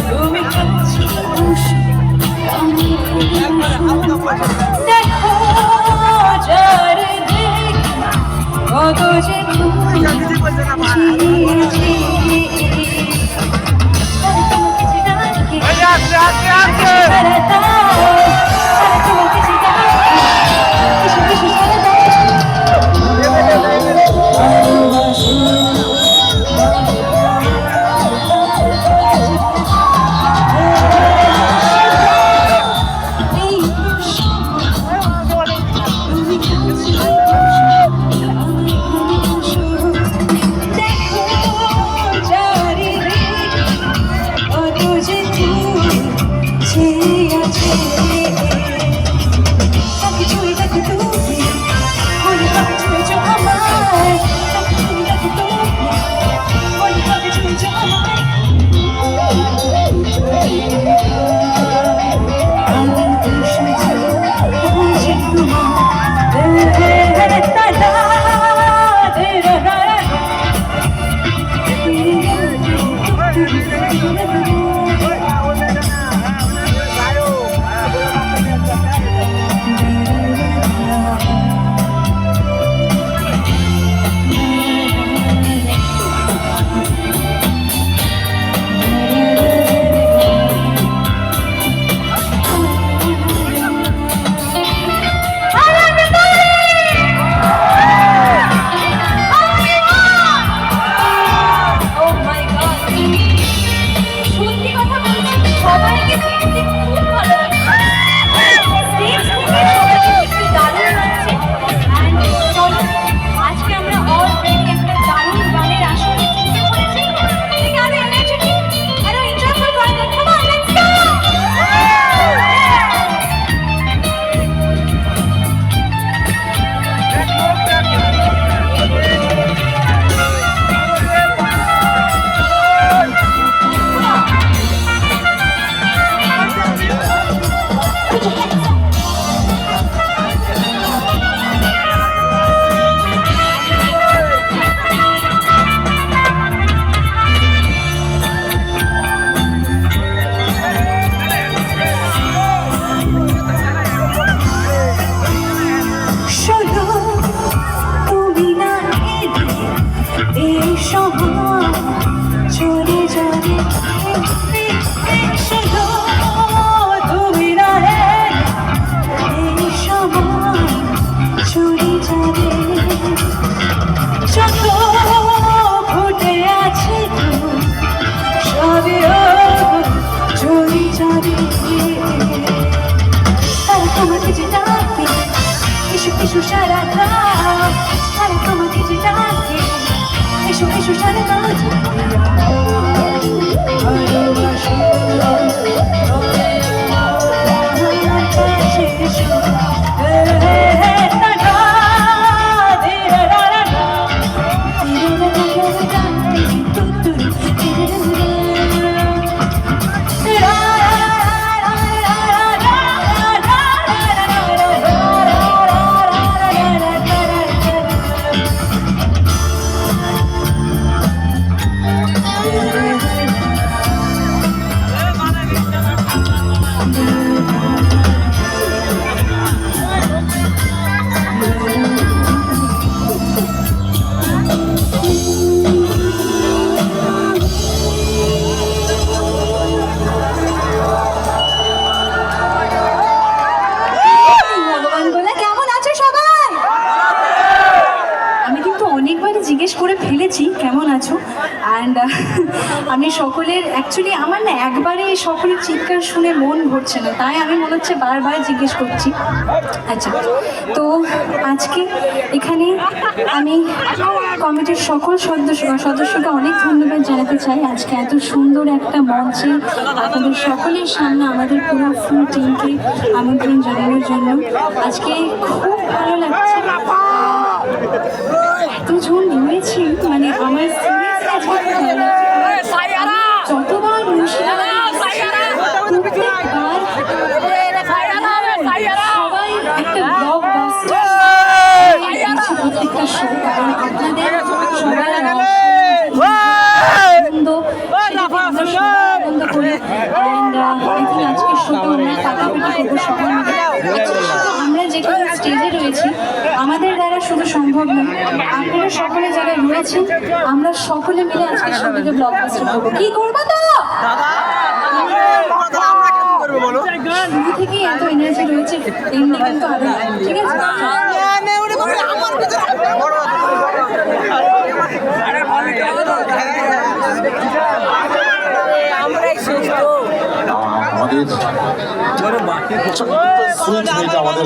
তুমি দেখো যারে দেখ কত যে আমি সকলের অ্যাকচুয়ালি আমার না একবারে সকলের চিৎকার শুনে মন ভরছে না, তাই আমি মনে হচ্ছে বারবার জিজ্ঞেস করছি। আচ্ছা, তো আজকে এখানে আমি কমিটির সকল সদস্যকে অনেক ধন্যবাদ জানাতে চাই। আজকে এত সুন্দর একটা মঞ্চে আপনাদের সকলের সামনে আমাদের পুরো ফুল টিমকে আমন্ত্রণ জানানোর জন্য আজকে খুব ভালো লাগছে। এতজন রয়েছে, মানে আমার যতবার সবাই একটা ব্লকবাস্টার প্রত্যেকটা শো, কারণ আপনাদের সবার আনন্দ আমাদের দ্বারা শুধু সম্ভব নয়, আপনারা সকলে যারা রয়েছেন আমরা সকলে মিলে আজকে সবাইকে ব্লকবাস্টার করবো। কি করবো তো? শুরু থেকেই এত এনার্জি রয়েছে, এমনি কিন্তু আরো না। ঠিক আছে, আমাদের